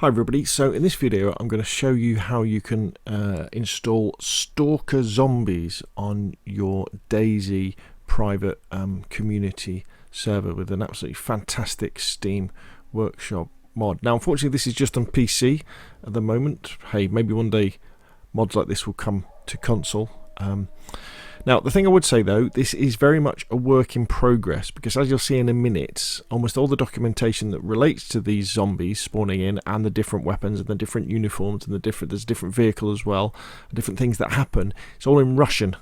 Hi everybody, so in this video I'm going to show you how you can install Stalker zombies on your DayZ private community server with an absolutely fantastic Steam Workshop mod. Now unfortunately this is just on PC at the moment. Hey, maybe one day mods like this will come to console. Now the thing I would say though, this is very much a work in progress, because as you'll see in a minute, almost all the documentation that relates to these zombies spawning in and the different weapons and the different uniforms and there's a different vehicle as well, and different things that happen, it's all in Russian.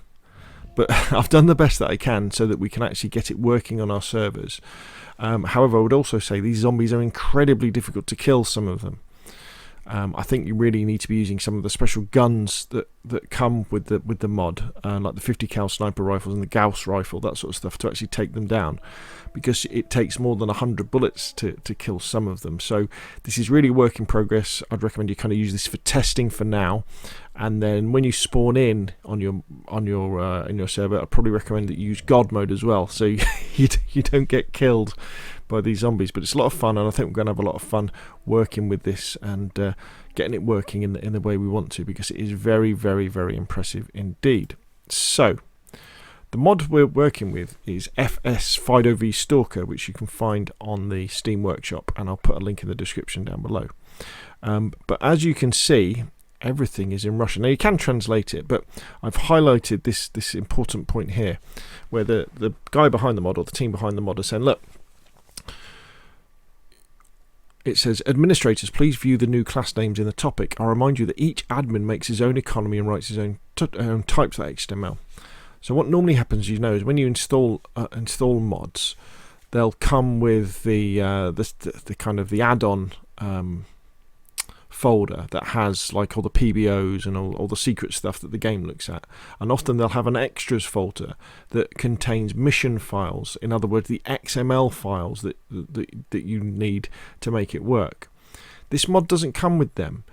But I've done the best that I can so that we can actually get it working on our servers. However, I would also say these zombies are incredibly difficult to kill, some of them. I think you really need to be using some of the special guns that come with the mod, like the 50 cal sniper rifles and the Gauss rifle, that sort of stuff, to actually take them down, because it takes more than 100 bullets to kill some of them. So this is really a work in progress. I'd recommend you kind of use this for testing for now, and then when you spawn in on your server, I'd probably recommend that you use God mode as well, so you don't get killed by these zombies. But it's a lot of fun, and I think we're going to have a lot of fun working with this and getting it working in the way we want to, because it is very, very, very impressive indeed. So the mod we're working with is FIDOv Stalker, which you can find on the Steam Workshop, and I'll put a link in the description down below. But as you can see, everything is in Russian. Now you can translate it, but I've highlighted this important point here, where the guy behind the mod, or the team behind the mod, are saying, look, it says, administrators, please view the new class names in the topic. I'll remind you that each admin makes his own economy and writes his own types of XML. So what normally happens, you know, is when you install mods, they'll come with the kind of the add-on folder that has like all the PBOs and all the secret stuff that the game looks at, and often they'll have an extras folder that contains mission files, in other words the XML files that you need to make it work. This mod doesn't come with them,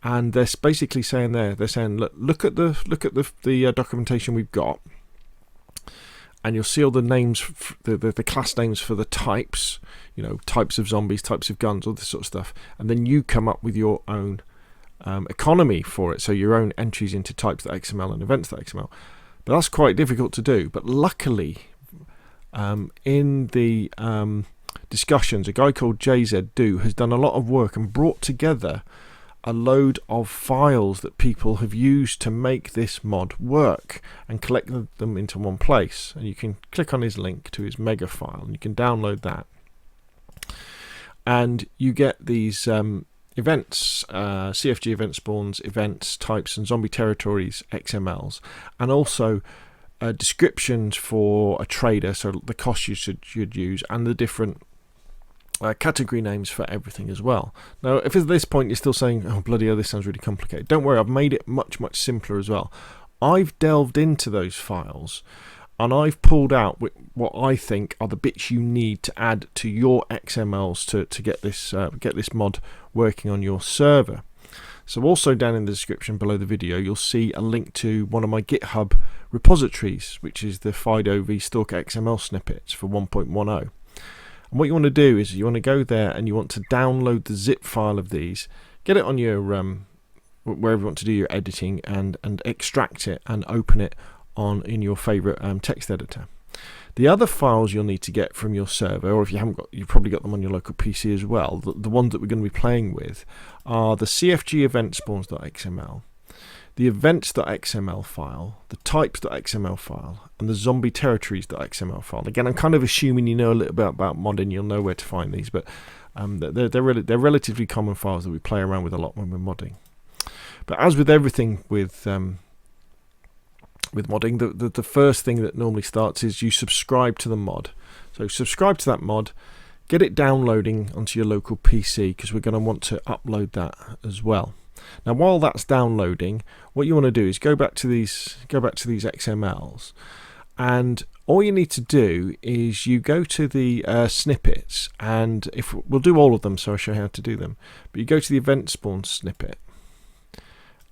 and they're basically saying they're saying look at the documentation we've got, and you'll see all the names, the class names for the types, you know, types of zombies, types of guns, all this sort of stuff, and then you come up with your own economy for it, so your own entries into types.xml and events.xml. But that's quite difficult to do. But luckily, in the discussions, a guy called DayZ has done a lot of work and brought together a load of files that people have used to make this mod work and collect them into one place. And you can click on his link to his mega file and you can download that, and you get these events, CFG event spawns, events, types and zombie territories XMLs, and also descriptions for a trader, so the cost you should use, and the different category names for everything as well. Now if at this point you're still saying, oh bloody hell, this sounds really complicated, don't worry, I've made it much simpler as well. I've delved into those files and I've pulled out what I think are the bits you need to add to your XMLs to get this mod working on your server. So also down in the description below the video you'll see a link to one of my GitHub repositories, which is the FIDOv Stalker XML snippets for 1.10. And what you want to do is you want to go there and you want to download the zip file of these, get it on your wherever you want to do your editing, and extract it and open it in your favorite text editor. The other files you'll need to get from your server, or if you haven't got, you've probably got them on your local PC as well. The ones that we're going to be playing with are the CFG event spawns.xml, the events.xml file, the types.xml file, and the zombie territories.xml file. Again, I'm kind of assuming you know a little bit about modding, you'll know where to find these, but they're relatively common files that we play around with a lot when we're modding. But as with everything with modding, the first thing that normally starts is you subscribe to the mod. So subscribe to that mod, get it downloading onto your local PC, because we're going to want to upload that as well. Now while that's downloading, what you want to do is go back to these XMLs, and all you need to do is you go to the snippets, and if we'll do all of them, so I'll show you how to do them, but you go to the event spawn snippet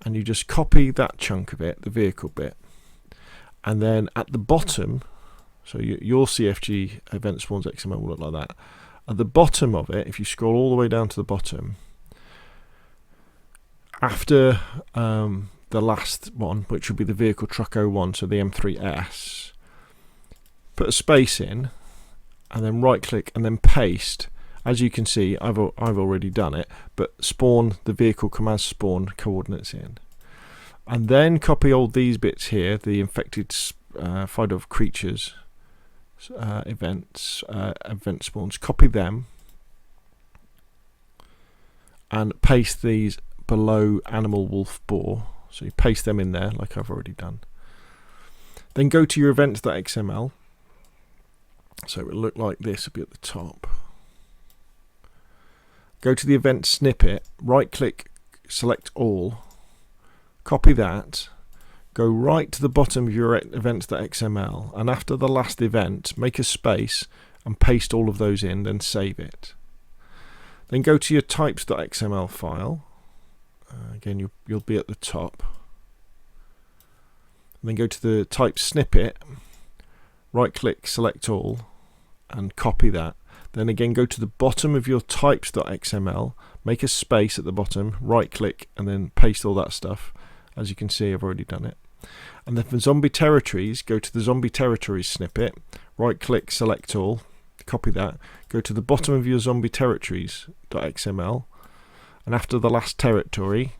and you just copy that chunk of it, the vehicle bit, and then at the bottom, so your CFG event spawns XML will look like that. At the bottom of it, if you scroll all the way down to the bottom, after the last one, which would be the vehicle truck 01, so the M3S, put a space in, and then right click and then paste. As you can see, I've already done it, but spawn the vehicle command spawn coordinates in, and then copy all these bits here, the infected FIDOv creatures event spawns, copy them and paste these below animal, wolf, boar. So you paste them in there like I've already done. Then go to your events.xml. So it will look like this, it'll be at the top. Go to the event snippet, right click, select all, copy that, go right to the bottom of your events.xml, and after the last event, make a space and paste all of those in, then save it. Then go to your types.xml file. Again, you'll be at the top. And then go to the type snippet, right click, select all, and copy that. Then again, go to the bottom of your types.xml, make a space at the bottom, right click, and then paste all that stuff. As you can see, I've already done it. And then for zombie territories, go to the zombie territories snippet, right click, select all, copy that, go to the bottom of your zombie territories.xml, and after the last territory,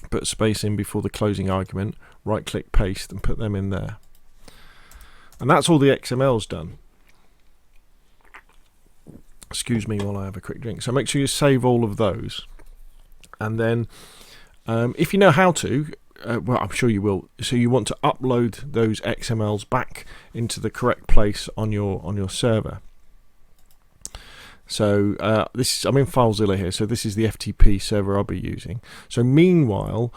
put a space in before the closing argument, right click, paste, and put them in there. And that's all the XML's done. Excuse me while I have a quick drink. So make sure you save all of those, and then if you know how to, well, I'm sure you will. So you want to upload those XMLs back into the correct place on your server. So I'm in FileZilla here. So this is the FTP server I'll be using. So meanwhile,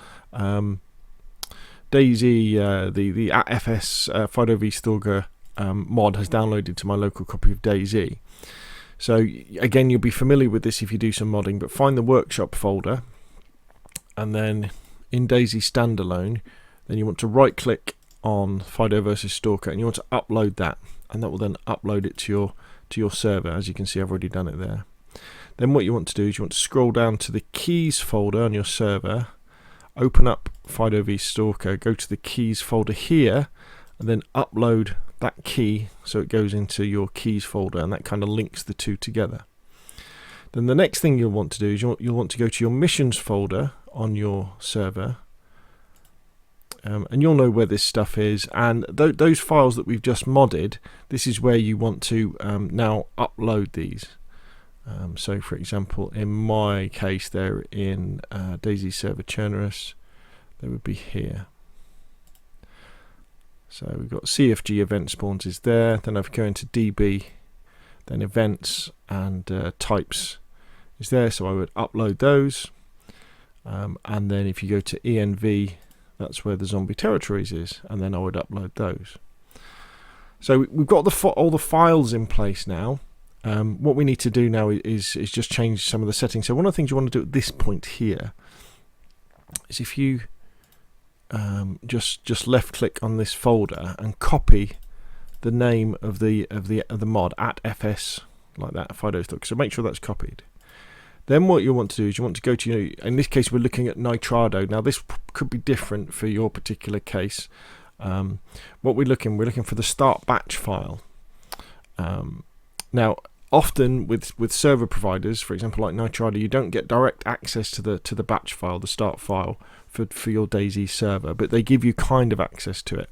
DayZ, the @FS FIDOv Stalker mod has downloaded to my local copy of DayZ. So again, you'll be familiar with this if you do some modding, but find the workshop folder, and then in DayZ standalone, then you want to right click on FIDO versus Stalker, and you want to upload that, and that will then upload it to your server. As you can see, I've already done it there. Then what you want to do is you want to scroll down to the keys folder on your server, open up FIDOv Stalker, go to the keys folder here, and then upload that key so it goes into your keys folder, and that kind of links the two together. Then the next thing you'll want to do is you'll want to go to your missions folder on your server, and you'll know where this stuff is, and those files that we've just modded, this is where you want to now upload these. So for example, in my case, they're in DayZ server Chernarus. They would be here. So we've got CFG event spawns is there. Then I've go into DB, then events and types is there. So I would upload those. And then if you go to ENV, that's where the zombie territories is, and then I would upload those. So we've got all the files in place now. What we need to do now is just change some of the settings. So one of the things you want to do at this point here is if you just left click on this folder and copy the name of the mod @FS, like that, FIDO Stalker. So make sure that's copied. Then what you want to do is you want to go to, in this case we're looking at Nitrado. Now this could be different for your particular case. What we're looking for the start batch file. Now often with server providers, for example like Nitrado, you don't get direct access to the batch file, the start file for your DayZ server, but they give you kind of access to it.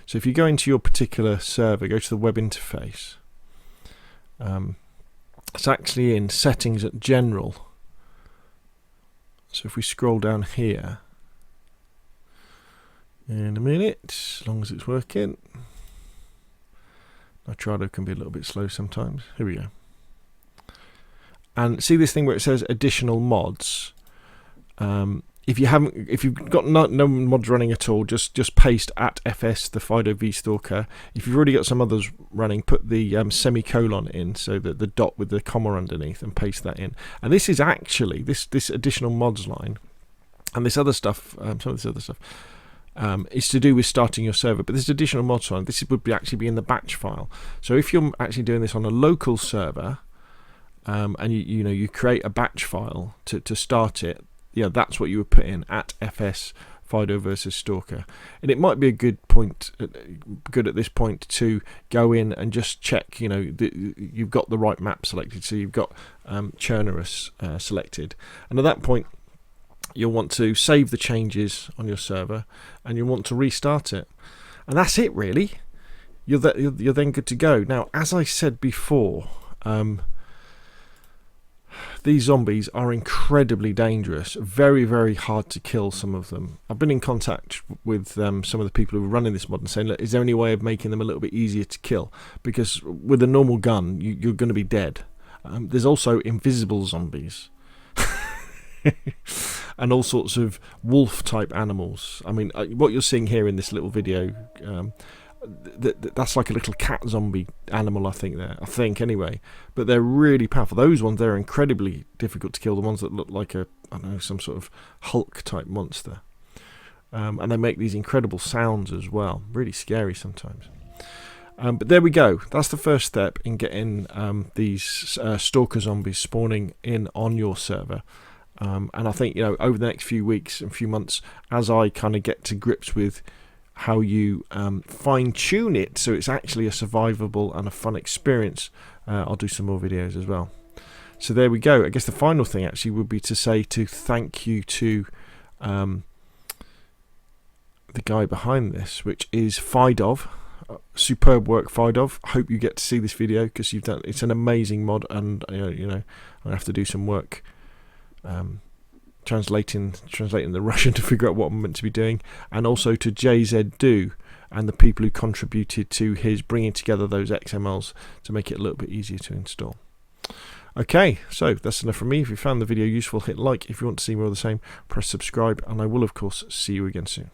So if you go into your particular server, go to the web interface. It's actually in settings at general. So if we scroll down here, in a minute, as long as it's working. Nitrado can be a little bit slow sometimes. Here we go. And see this thing where it says additional mods. If you've got no mods running at all, just paste @FS the FIDOv Stalker. If you've already got some others running, put the semicolon in, so that the dot with the comma underneath, and paste that in. And this is actually this additional mods line, and this other stuff, some of this other stuff, is to do with starting your server. But this additional mods line, this would actually be in the batch file. So if you're actually doing this on a local server, and you create a batch file to start it, yeah, that's what you would put in at FS FIDO versus Stalker. And it might be a good at this point to go in and just check, you know, you've got the right map selected. So you've got Churnerus selected, and at that point you'll want to save the changes on your server and you'll want to restart it, and that's it really. You're then good to go. Now, as I said before, these zombies are incredibly dangerous, very, very hard to kill, some of them. I've been in contact with some of the people who are running this mod and saying, look, is there any way of making them a little bit easier to kill? Because with a normal gun, you're going to be dead. There's also invisible zombies. And all sorts of wolf-type animals. I mean, what you're seeing here in this little video, that's like a little cat zombie animal, I think anyway, but they're really powerful. Those ones, they're incredibly difficult to kill, the ones that look like I don't know, some sort of Hulk type monster, and they make these incredible sounds as well, really scary sometimes. But there we go, that's the first step in getting these Stalker zombies spawning in on your server. And I think, you know, over the next few weeks and few months, as I kind of get to grips with how you fine-tune it so it's actually a survivable and a fun experience, I'll do some more videos as well. So there we go. I guess the final thing actually would be to say thank you to the guy behind this, which is FIDOv. Superb work, FIDOv. Hope you get to see this video, because it's an amazing mod, and you know, I have to do some work translating the Russian to figure out what I'm meant to be doing, and also to DayZ and the people who contributed to his bringing together those XMLs to make it a little bit easier to install. Okay, so that's enough from me. If you found the video useful, hit like. If you want to see more of the same, press subscribe, and I will of course see you again soon.